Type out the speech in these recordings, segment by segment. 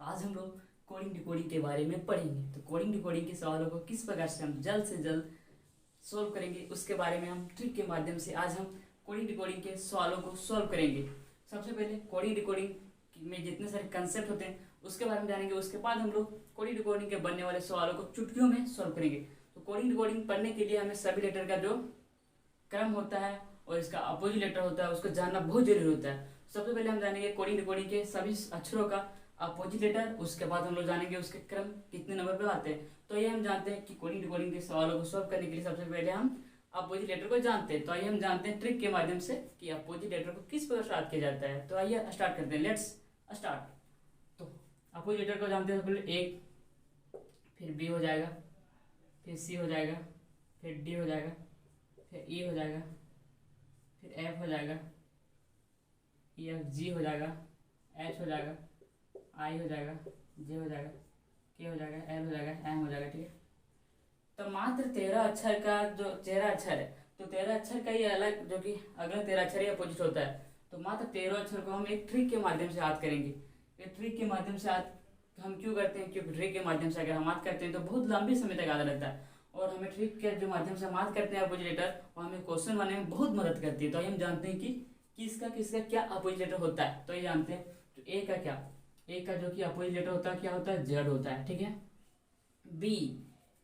आज हम लोग कोडिंग डिकोडिंग के बारे में पढ़ेंगे। तो कोडिंग डिकोडिंग के सवालों को किस प्रकार से हम जल्द से जल्द सोल्व करेंगे उसके बारे में हम ट्रिक के माध्यम से आज हम कोडिंग डिकोडिंग के सवालों को सोल्व करेंगे। सबसे पहले कोडिंग डिकोडिंग में जितने सारे कंसेप्ट होते हैं उसके बारे में जानेंगे। उसके बाद हम लोग कोडिंग डिकोडिंग के बनने वाले सवालों को चुटकियों में सोल्व करेंगे। तो कोडिंग डिकोडिंग पढ़ने के लिए हमें सभी लेटर का जो क्रम होता है और इसका अपोजिट लेटर होता है उसको जानना बहुत जरूरी होता है। सबसे पहले हम जानेंगे कोडिंग डिकोडिंग के सभी अक्षरों का अपोजिट लेटर, उसके बाद हम लोग जानेंगे उसके क्रम कितने नंबर पर आते हैं। तो ये हम जानते हैं कि कोडिंग डिकोडिंग के सवालों को सॉल्व करने के लिए सबसे पहले हम अपोजिट लेटर को जानते हैं। तो आइए हम जानते हैं ट्रिक के माध्यम से कि अपोजिट लेटर को किस प्रकार स्टार्ट किया जाता है। तो आइए स्टार्ट करते हैं, लेट्स स्टार्ट। तो अपोजिट लेटर को जानते हैं सबसे पहले एक, फिर बी हो जाएगा, फिर सी हो जाएगा, फिर डी हो जाएगा, फिर ई हो जाएगा, फिर एफ हो जाएगा, ई एफ जी हो जाएगा, एच हो जाएगा, आई हो जाएगा, जे हो जाएगा, के हो जाएगा, एल हो जाएगा, एम हो जाएगा। ठीक है, तो मात्र 13 अक्षर का जो 13 अक्षर है तो 13 अक्षर का ये अलग जो कि अगला 13 अक्षर ही अपोजिट होता है। तो मात्र 13 अक्षर को हम एक ट्रिक के माध्यम से याद करेंगे। ये ट्रिक के माध्यम से याद हम क्यों करते हैं, क्योंकि ट्रिक के माध्यम से अगर हम याद करते हैं तो बहुत लंबे समय तक याद रहता है और हमें ट्रिक के जो माध्यम से हम याद करते हैं अपोजिट लेटर वो हमें क्वेश्चन बनाने में बहुत मदद करती है। तो हम जानते हैं कि किसका किसका क्या अपोजिट लेटर होता है। तो ये जानते हैं तो ए का क्या, ए का जो कि अपोजिट लेटर होता है क्या होता है, जेड होता है। ठीक है, बी,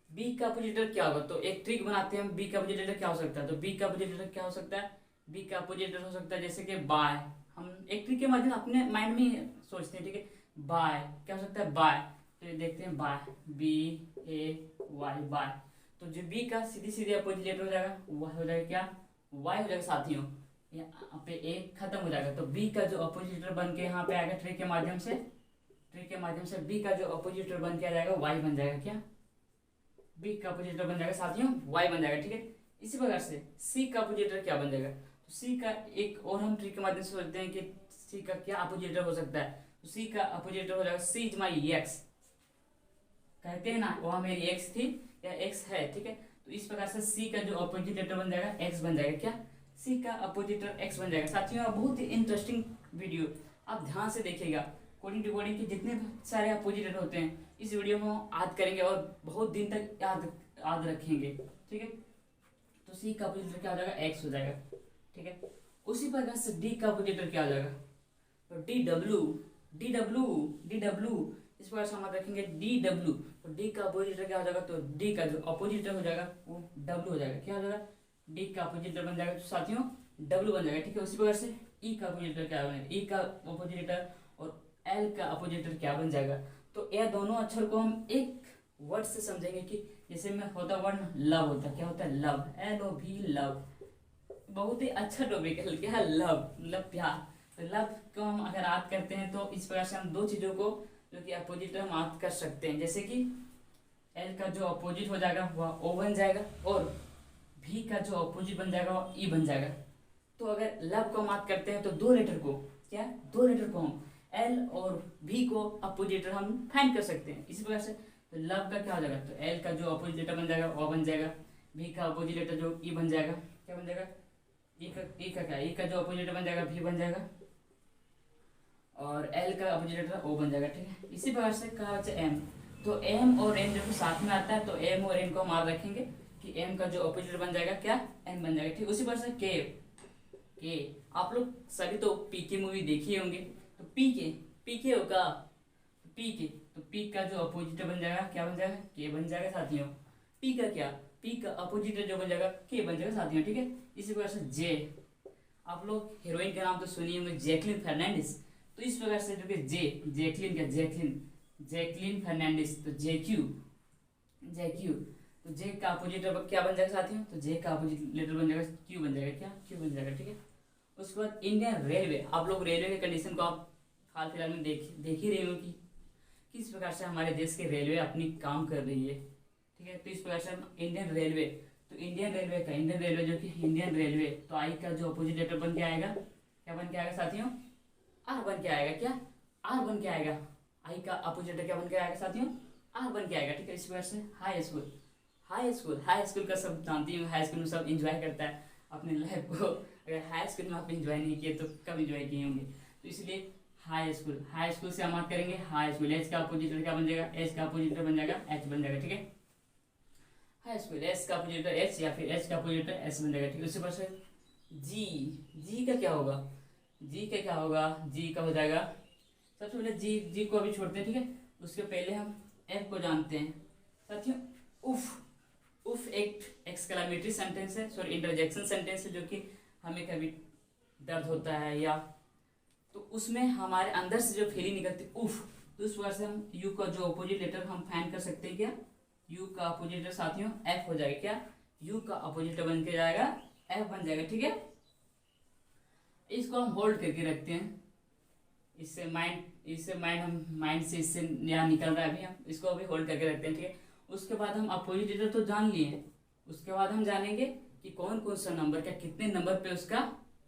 बी का अपोजिट लेटर क्या होगा, तो एक ट्रिक बनाते हैं हम। बी का अपोजिट लेटर क्या हो सकता है, तो बी का अपोजिट लेटर क्या हो सकता है, बी का अपोजिट लेटर हो सकता है जैसे कि बाय। हम एक ट्रिक के माध्यम अपने माइंड में सोचते हैं। ठीक है, बाय क्या हो सकता है, बाय। तो ये देखते हैं बाय, बी ए वाई, बाय। तो जो बी का सीधी सीधी अपोजिट लेटर हो जाएगा वह हो जाएगा क्या, वाई हो जाएगा साथियों। यहाँ पे ए खत्म हो जाएगा तो बी का जो अपोजिट लेटर बन के यहाँ पे आएगा ट्रिक के माध्यम से, ट्रिक के माध्यम से बी का जो अपोजिट लेटर बन के आ जाएगा वाई बन जाएगा। क्या, बी का अपोजिट लेटर बन जाएगा साथियों वाई बन जाएगा। ठीक है, इसी प्रकार से सी का अपोजिट लेटर क्या बन जाएगा, तो सी का एक और हम ट्रिक के माध्यम से सोचते हैं कि सी का क्या अपोजिट लेटर हो सकता है। तो सी का अपोजिट लेटर हो जाएगा सी इज माई एक्स। कहते हैं ना वहां मेरी एक्स थी या एक्स है। ठीक है, तो इस प्रकार से सी का जो अपोजिट लेटर बन जाएगा एक्स बन जाएगा। क्या, सी का अपोजिट लेटर एक्स बन जाएगा। साथियों बहुत ही इंटरेस्टिंग वीडियो, आप ध्यान से देखिएगा। कोडिंग डिकोडिंग के जितने सारे अपोजिट लेटर होते हैं इस वीडियो में हम याद करेंगे और बहुत दिन तक याद रखेंगे। ठीक है, तो सी का अपोजिट लेटर क्या हो जाएगा, एक्स हो जाएगा। ठीक है, उसी प्रकार से डी का अपोजिट लेटर क्या हो जाएगा, तो D W, D W, D W. इस प्रकार से हम याद रखेंगे डी डब्ल्यू। तो डी का अपोजिट लेटर क्या हो जाएगा, तो डी का जो अपोजिट लेटर हो जाएगा वो डब्ल्यू हो जाएगा। क्या हो जाएगा, डी का अपोजिट लेटर बन जाएगा तो साथियों डब्ल्यू बन जाएगा। ठीक है, उसी प्रकार से ई का अपोजिट लेटर क्या बनेगा, ई का अपोजिट लेटर और एल का अपोजिट लेटर क्या बन जाएगा। तो यह दोनों अक्षर को हम एक वर्ड से समझेंगे कि जैसे में होता वर्ड लव होता है, क्या होता है, लव, एल ओ भी, लव। बहुत ही अच्छा टॉपिक है, क्या है, लव, मतलब प्यार। तो लव को हम अगर याद करते हैं तो इस प्रकार से हम दो चीजों को जो कि अपोजिट हम याद कर सकते हैं। जैसे कि एल का जो अपोजिट हो जाएगा वह ओ बन जाएगा और भी का जो अपोजिट बन जाएगा वह ई बन जाएगा। तो अगर लव को हम याद करते हैं तो दो लेटर को क्या, दो लेटर को हम एल और भी को अपोजिट लेटर हम फाइंड कर सकते हैं। इसी प्रकार से तो लव का क्या हो जाएगा, तो एल का जो अपोजिट लेटर बन जाएगा ओ बन जाएगा, भी का अपोजिट लेटर जो ई बन जाएगा क्या बन जाएगा, ई का क्या, ई का जो अपोजिट लेटर बन जाएगा भी बन जाएगा और एल का अपोजिट लेटर ओ बन जाएगा। ठीक है, इसी प्रकार से कहा जाए एम, तो एम और एन जब साथ में आता है तो एम और एन को हम याद रखेंगे कि एम का जो अपोजिट बन जाएगा क्या, एन बन जाएगा। ठीक, उसी प्रकार से के, के आप लोग सभी तो पीके मूवी देखी होंगे। तो पीके होगा, पीके, तो पी का जो अपोजिट बन जाएगा क्या बन जाएगा, के बन जाएगा साथियों। पी का क्या, पी का अपोजिट जो बन जाएगा के बन जाएगा साथियों। ठीक है, इसी प्रकार से जे, आप लोग हीरोइन का नाम तो सुनिए होंगे, जैकलिन फर्नांडिस। तो इस प्रकार से जो कि जे, जैकलिन क्या, जैकलिन फर्नांडिस, तो जेक्यू, तो जे का अपोजिट क्या बन जाएगा साथियों, तो जे का अपोजिट लेटर बन जाएगा क्यू बन जाएगा। क्या, क्यू बन जाएगा। ठीक है, उसके बाद इंडियन रेलवे, आप लोग रेलवे के कंडीशन को आप हाल फिलहाल में देख ही रहे हो कि किस प्रकार से हमारे देश की रेलवे अपनी काम कर रही है। ठीक है, तो इस प्रकार से हम इंडियन रेलवे, तो इंडियन रेलवे जो कि इंडियन रेलवे, तो आई का जो अपोजिट लेटर बन के आएगा क्या बन के आएगा साथियों, आर बन के आएगा। क्या, आर बन के आएगा, आई का अपोजिट लेटर क्या बन के आएगा साथियों, आर बन के आएगा। ठीक है, इस प्रकार से हाई स्कूल, हाई स्कूल का सब जानती हूँ, हाई स्कूल में सब इंजॉय करता है अपने लाइफ को। अगर हाई स्कूल में आप इंजॉय नहीं किए तो कब इंजॉय किए होंगे। तो इसलिए हाई स्कूल से हम बात करेंगे हाई स्कूल, एच का अपोजिटर क्या बन जाएगा, एच का अपोजिटर बन जाएगा एच बन जाएगा, ठीक है। हाई स्कूल एच का अपोजिटर एच या फिर एच का अपोजिटर एस बन जाएगा, ठीक है। उसके बाद से जी, जी का क्या होगा, जी का क्या होगा, जी का हो जाएगा सबसे पहले जी को अभी छोड़ते हैं, ठीक है। उसके पहले हम एफ को जानते हैं साथियों। उफ एक एक्सक्लेमेटरी सेंटेंस है, सॉरी इंटरजेक्शन सेंटेंस है, जो कि हमें कभी दर्द होता है या तो उसमें हमारे अंदर से जो फीलिंग निकलती है उफ, तो उस वजह से हम यू का जो अपोजिट लेटर हम फाइंड कर सकते हैं क्या, यू का अपोजिट लेटर साथियों एफ हो जाएगा, क्या यू का अपोजिट बन के जाएगा एफ बन जाएगा, ठीक है। इसको हम होल्ड करके रखते हैं, इससे माइंड हम माइंड से इससे यहाँ निकल रहा है, अभी हम इसको अभी होल्ड करके रखते हैं, ठीक है। उसके बाद हम अपोजिट लेटर तो जान लिए, उसके बाद हम जानेंगे कि कौन कौन सा नंबर का कितने नंबर पे उसका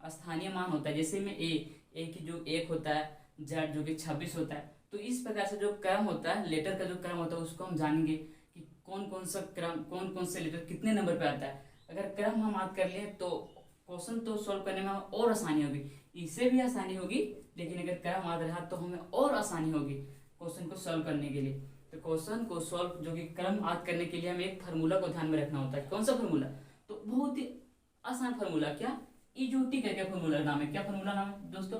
स्थानीय मान होता है। जैसे में ए की जो 1 होता है, जेड जो कि 26 होता है। तो इस प्रकार से जो क्रम होता है, लेटर का जो क्रम होता है, उसको हम जानेंगे कि कौन कौन सा क्रम, कौन कौन से लेटर कितने नंबर पे आता है। अगर क्रम हम याद कर लें तो क्वेश्चन तो सॉल्व करने में और आसानी होगी, इससे भी आसानी होगी, लेकिन अगर क्रम याद रहा तो हमें और आसानी होगी क्वेश्चन को सॉल्व करने के लिए। तो क्वेश्चन को सॉल्व जो कि क्रम याद करने के लिए हमें एक फार्मूला को ध्यान में रखना होता है। कौन सा फार्मूला, तो बहुत ही आसान फार्मूला, क्या इजोटी का क्या फार्मूला नाम है, क्या फार्मूला नाम है दोस्तों,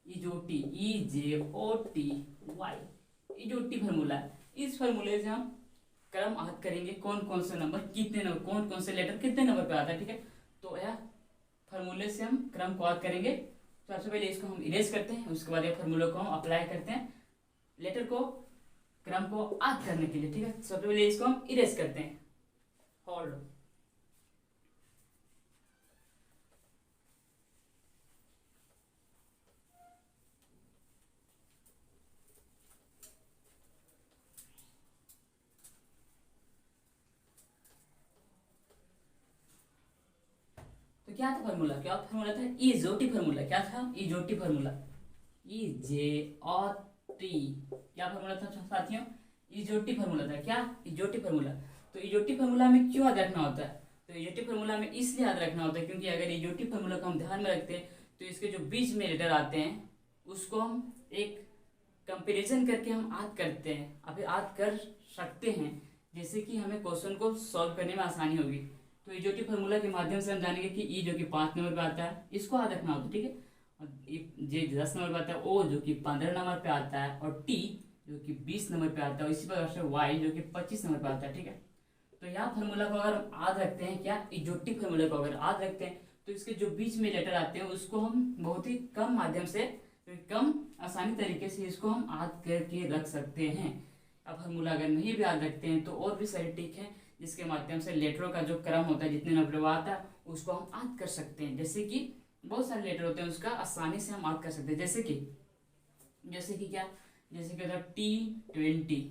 इजोटी, EJOTY, इजोटी फार्मूला है। इस फार्मूले से हम क्रम याद करेंगे, कौन कौन से नंबर कितने नंबर, कौन कौन से लेटर कितने नंबर पे आता है, ठीक है। तो यह फार्मूले से हम क्रम को याद करेंगे। तो सबसे पहले इसको हम इरेज करते हैं, उसके बाद ये फार्मूले को हम अप्लाई करते हैं लेटर को, क्रम को याद करने के लिए, ठीक है। सबसे पहले इसको हम इरेज करते हैं, होल्ड। तो क्या था फार्मूला, क्या फार्मूला था, इजोटी फार्मूला, क्या था इजोटी फार्मूला, EJOT, क्या फार्मूला था साथियों, इजोटी फार्मूला था, क्या इजोटी फार्मूला। तो इजोटी फार्मूला हमें क्यों याद रखना होता है, तो इजोटी फार्मूला हमें इसलिए याद रखना होता है क्योंकि अगर इजोटी फार्मूला को हम ध्यान में रखते हैं तो इसके जो बीच में लेटर आते हैं उसको हम एक कंपेरिजन करके हम याद करते हैं, अभी याद कर सकते हैं, जैसे कि हमें क्वेश्चन को सॉल्व करने में आसानी होगी। तो इजोटी फार्मूला के माध्यम से हम जानेंगे कि ई जो कि 5 नंबर पे आता है, इसको याद रखना होता है, ठीक है। और जे 10 नंबर पे आता है, ओ जो कि 15 नंबर पे आता है, और टी जो कि 20 नंबर पे आता है, इसी प्रकार से वाई जो कि 25 नंबर पे आता है, ठीक है। तो यहाँ फार्मूला को अगर हम याद रखते हैं, क्या इजोटी फार्मूला को अगर याद रखते हैं तो इसके जो बीच में लेटर आते हैं उसको हम बहुत ही कम माध्यम से, कम आसानी तरीके से इसको हम याद करके रख सकते हैं। अब फार्मूला अगर नहीं भी याद रखते हैं तो और भी सारे ट्रिक हैं जिसके माध्यम से लेटरों का जो क्रम होता है, जितने नंबर आता है उसको हम याद कर सकते हैं। जैसे कि बहुत सारे लेटर होते हैं उसका आसानी से हम याद कर सकते हैं, जैसे कि क्या, जैसे कि T20,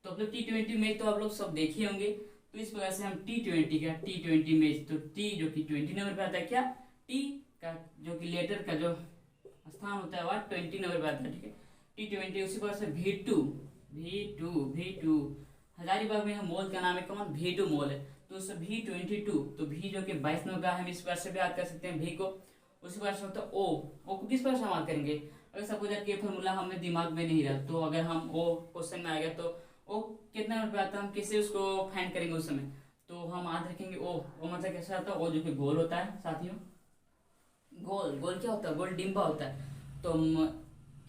तो आप लोग T20 मैच तो आप लोग सब देखे होंगे। तो इस वजह से हम T20 मैच, तो T जो कि 20 नंबर पे आता है, क्या T का जो कि लेटर का जो स्थान होता है वह 20 नंबर पे आता है, ठीक है। T20 उसी प्रकार से V2 हजारीबाग में मोल का नाम है कौन, V2 मोल है, तो उससे V22, तो V जो कि 22 नंबर का हम इस बार से भी याद कर सकते हैं V को। उसी बार से होता है O को किस बार से हम याद करेंगे, अगर सपोज दैट ये फार्मूला हमें दिमाग में नहीं रहा तो अगर हम O क्वेश्चन में आ गया तो O कितना नंबर पे आता है, हम कैसे उसको फाइंड करेंगे उस समय, तो हम याद रखेंगे O मतलब कैसा आता है, O जो कि गोल होता है साथियों, गोल क्या होता है, गोल डिम्बा होता है। तो हम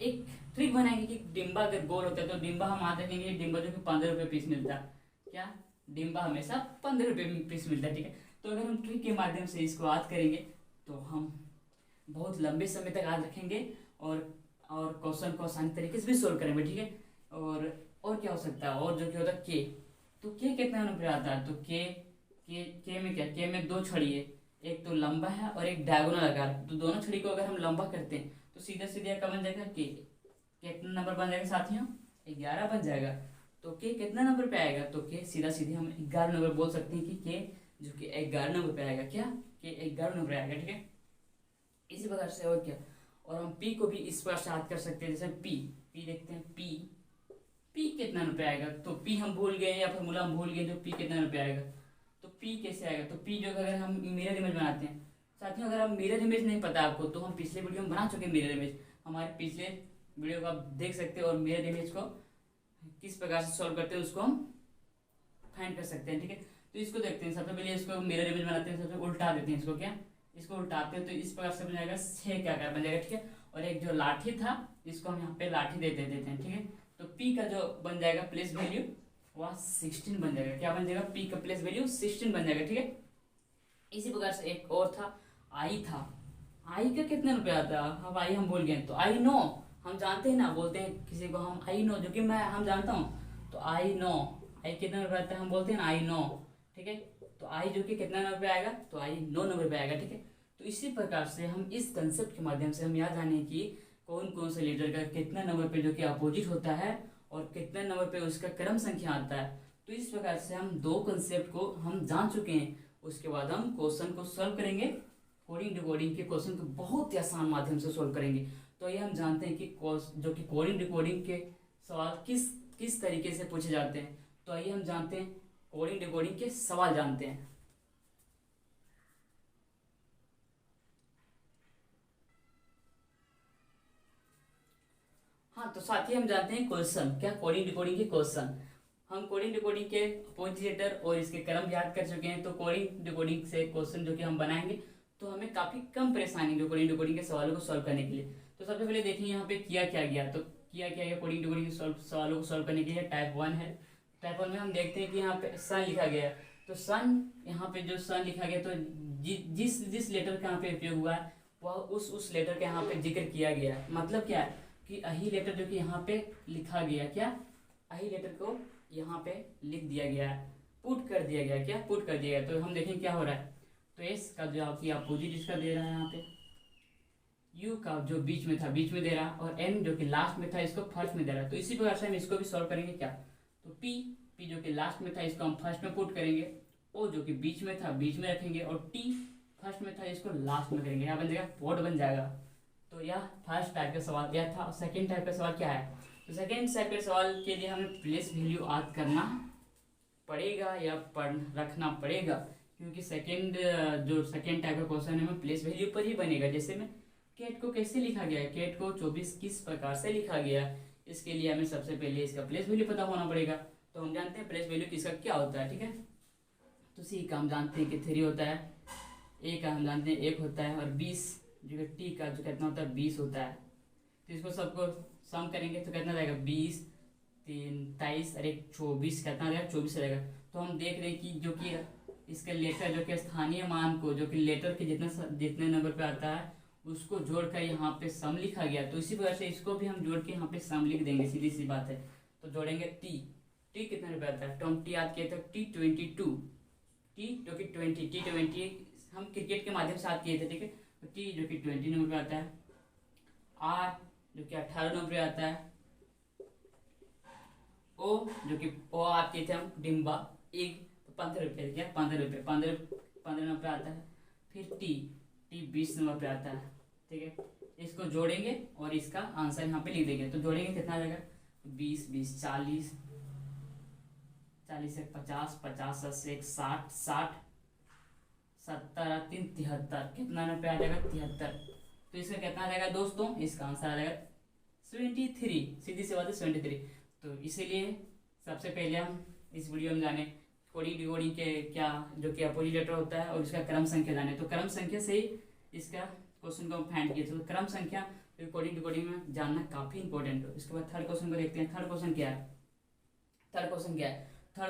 एक ट्रिक बनाएंगे कि डिम्बा अगर गोल होता है तो डिम्बा हम याद रखेंगे, डिम्बा जो कि 15 रुपये पीस मिलता है, क्या डिम्बा हमेशा 15 रुपये पीस मिलता है, ठीक है। तो अगर हम ट्रिक के माध्यम से इसको याद करेंगे तो हम बहुत लंबे समय तक याद रखेंगे और क्वेश्चन को आसानी तरीके से भी सोल्व करेंगे, ठीक है। और क्या हो सकता है, और जो क्या होता है के, तो के कितना नंबर आता है, तो के में क्या, के में 2 छड़ी है, एक तो लंबा है और एक डायगोनल आकार, तो दोनों छड़ी को अगर हम लंबा करते हैं तो सीधा सीधा क्या बन जाएगा, के कितना नंबर बन जाएगा साथियों, 11 बन जाएगा। तो के कितना नंबर पे आएगा, तो के सीधा सीधे हम 11 नंबर बोल सकते हैं कि के जो कि 11 नंबर पे आएगा, क्या के 11 नंबर पे आएगा, ठीक है। इसी प्रकार से और क्या, और हम पी को भी इस प्रकार से याद कर सकते हैं, जैसे पी देखते हैं, पी कितना नंबर पे आएगा, तो पी हम भूल गए या फॉर्मूला हम भूल गए, तो पी कितना नंबर पे आएगा, तो पी कैसे आएगा, तो पी जो अगर हम मिरर इमेज बनाते हैं साथियों, अगर हम मिरर इमेज नहीं पता आपको तो हम पिछले वीडियो में बना चुके हैं मिरर इमेज, हमारे पिछले वीडियो को आप देख सकते हैं और मिरर इमेज को किस प्रकार से सॉल्व करते हैं उसको हम फाइंड कर सकते हैं। ठीक है, तो इसको देखते हैं। सबसे पहले इसको मिरर इमेज बनाते हैं, सबसे उल्टा देते हैं इसको, क्या इसको उल्टाते हैं तो इस प्रकार से बन जाएगा 6 का आकार बन जाएगा। ठीक है, और एक जो लाठी था इसको हम यहाँ पे लाठी देते हैं। ठीक है, तो पी का जो बन जाएगा प्लेस वैल्यू वह 16 बन जाएगा। क्या बन जाएगा, पी का प्लेस वैल्यू 16 बन जाएगा। ठीक है, इसी प्रकार से एक और था आई था। आई का कितने रुपए आता है, अब आई हम भूल गए तो आई नो हम जानते हैं ना, बोलते हैं किसी को हम आई नो, जो कि मैं हम जानता हूँ तो आई नो, आई कितने रुपए आता है हम बोलते हैं ना आई नो। ठीक है, तो आई जो कि कितना नंबर पे आएगा, तो आई 9 नंबर पे आएगा। ठीक है, तो इसी प्रकार से हम इस कंसेप्ट के माध्यम से हम याद जाने कि कौन कौन से लेटर का कितना नंबर पे जो कि अपोजिट होता है और कितने नंबर पे उसका क्रम संख्या आता है। तो इस प्रकार से हम दो कंसेप्ट को हम जान चुके हैं। उसके बाद हम क्वेश्चन को सॉल्व करेंगे, कोडिंग डिकोडिंग के क्वेश्चन को बहुत ही आसान माध्यम से सॉल्व करेंगे। तो ये हम जानते हैं कि जो कि कोडिंग डिकोडिंग के सवाल किस किस तरीके से पूछे जाते हैं। तो आइए हम जानते हैं कोडिंग डिकोडिंग के सवाल जानते हैं। हाँ, तो साथ ही हम जानते हैं क्वेश्चन, क्या कोडिंग डिकोडिंग के क्वेश्चन। हम कोडिंग डिकोडिंग के अपोजिटर और इसके क्रम याद कर चुके हैं। तो कोडिंग डिकोडिंग से क्वेश्चन जो कि हम बनाएंगे तो हमें काफी कम परेशानी जो कोडिंग डिकोडिंग के सवालों को सॉल्व करने के लिए। तो सबसे पहले देखिए यहाँ पे किया क्या गया, तो किया क्या गया कोडिंग डिकोडिंग के सवालों को सॉल्व करने के लिए। टाइप 1 है, टाइप 1 में हम देखते हैं कि यहाँ पे सन लिखा गया है। तो सन, यहाँ पे जो सन लिखा गया तो जिस जिस लेटर का यहाँ पे उपयोग हुआ है वह उस लेटर का यहाँ पे जिक्र किया गया है। मतलब क्या है कि अही लेटर जो कि यहाँ पे लिखा गया, क्या अही लेटर को यहाँ पे लिख दिया गया है, पुट कर दिया गया, क्या पुट कर दिया गया। तो हम देखें क्या हो रहा है, तो एस का जो आपकी अपोजिट इसका दे रहा है यहाँ पे, यू का जो बीच में था बीच में दे रहा, और एन जो कि लास्ट में था इसको फर्स्ट में दे रहा है। तो इसी प्रकार से हम इसको भी सॉल्व करेंगे। क्या, तो पी जो कि लास्ट में था इसको हम फर्स्ट में पुट करेंगे, ओ जो कि बीच में था बीच में रखेंगे, और टी फर्स्ट में था इसको लास्ट में करेंगे। यहाँ बन जाएगा पोर्ट बन जाएगा। तो यह फर्स्ट टाइप का सवाल यह था। सेकेंड टाइप का सवाल क्या है, तो सेकेंड टाइप के सवाल के लिए हमें प्लेस वैल्यू याद करना पड़ेगा या रखना पड़ेगा, क्योंकि सेकेंड टाइप का क्वेश्चन है हमें प्लेस वैल्यू पर ही बनेगा। जैसे में केट को कैसे लिखा गया है, केट को 24 किस प्रकार से लिखा गया है, इसके लिए हमें सबसे पहले इसका प्लेस वैल्यू पता होना पड़ेगा। तो हम जानते हैं प्लेस वैल्यू किसका क्या होता है। ठीक है, तो सी का हम जानते हैं कि 3 होता है, ए का हम जानते हैं 1 होता है, और 20 जो कि टी का जो कितना होता है 20 होता है। तो इसको सबको सम करेंगे तो कितना रहेगा 20 3 23 और 1 24, कितना रहेगा 24 रहेगा। तो हम देख रहे हैं कि जो कि इसके लेटर जो कि स्थानीय मान को जो कि लेटर के जितने नंबर पे आता है उसको जोड़कर यहाँ पे सम लिखा गया। तो इसी प्रकार से इसको भी हम जोड़ के यहाँ पे सम लिख देंगे, सीधी सी बात है। तो जोड़ेंगे टी कितने रुपये आता है, तो हम टी याद किए थे T22, टी जो कि 20 हम क्रिकेट के माध्यम से याद किए थे। ठीक है, तो टी जो कि 20 नंबर पे आता है, आर जो कि 18 नंबर पे आता है, ओ जो कि ओ आते थे हम डिम्बा 1 तो 15 रुपये, क्या 15 रुपये 15 नंबर पे आता है। फिर टी 20 नंबर पे आता है। ठीक है, इसको जोड़ेंगे और इसका आंसर यहाँ पे लिख देंगे। तो जोड़ेंगे कितना आ जाएगा 20 20 40 40 से 50 50 से 60 60 70 3 73, कितना नंबर पे आ जाएगा 73। तो इसका कितना आ जाएगा दोस्तों, इसका आंसर आ जाएगा 73, सीधी सी बात है 73। तो इसीलिए सबसे पहले हम इस वीडियो में जाने कोडिंग डिकोडिंग के क्या जो कि अपोजिट लेटर होता है और इसका क्रम संख्या जाने। तो क्रम संख्या से ही इसका क्वेश्चन को हम फाइंड किए। तो क्रम संख्या कोडिंग डिकोडिंग में जानना काफी इंपॉर्टेंट है। इसके बाद थर्ड क्वेश्चन को देखते हैं। थर्ड क्वेश्चन क्या है, थर्ड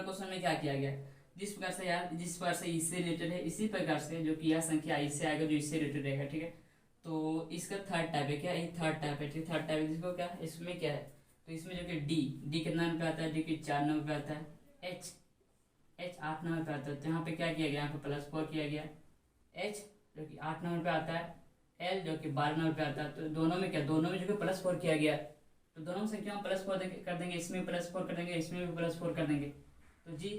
क्वेश्चन में क्या किया गया, जिस प्रकार से इससे रिलेटेड है इसी प्रकार से जो कि यह संख्या इससे आएगा जो इससे रिलेटेड रहेगा। ठीक है, तो इसका थर्ड टाइप है, क्या ये थर्ड टाइप है। ठीक, थर्ड टाइप है जिसको क्या इसमें क्या है, तो इसमें जो कि डी कितना नंबर पे आता है, डी की 4 नंबर पे आता है, एच 8 नंबर पे आता है। तो यहाँ पे क्या किया गया, यहाँ पे +4 किया गया, एच जो कि 8 नंबर पे आता है, एल जो कि 12 नंबर पे आता है। तो दोनों में जो कि +4 किया गया, तो दोनों संख्या में +4 कर देंगे, इसमें +4 कर देंगे, इसमें भी +4 कर देंगे। तो जी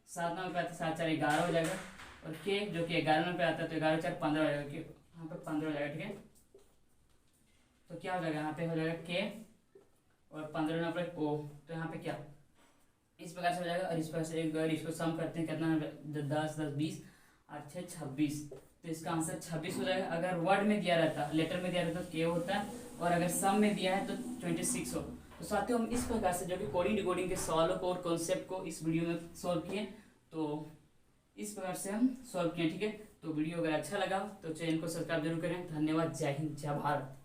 7 नंबर पे आता है, 7 4 11 हो जाएगा, और के जो कि 11 नंबर पे आता है तो 11 4 15 हो जाएगा, कि यहाँ पे 15 हो जाएगा। ठीक है, तो क्या हो जाएगा, यहाँ पे हो जाएगा के और 15 नंबर पे ओ। तो यहाँ पे क्या इस प्रकार से हो जाएगा। और इस प्रकार से एक बार इसको सम करते हैं, कितना 10 10 20 और 6 26, तो इसका आंसर 26 हो जाएगा। अगर वर्ड में दिया रहता, लेटर में दिया रहता तो के होता है, और अगर सम में दिया है तो 26 हो। तो साथियों हम इस प्रकार से जो कि कोडिंग डिकोडिंग के सवालों को और कॉन्सेप्ट को इस वीडियो में सॉल्व किए। तो इस प्रकार से हम सॉल्व किए, ठीक है। तो वीडियो अगर अच्छा लगा तो चैनल को सब्सक्राइब जरूर करें। धन्यवाद। जय हिंद, जय भारत।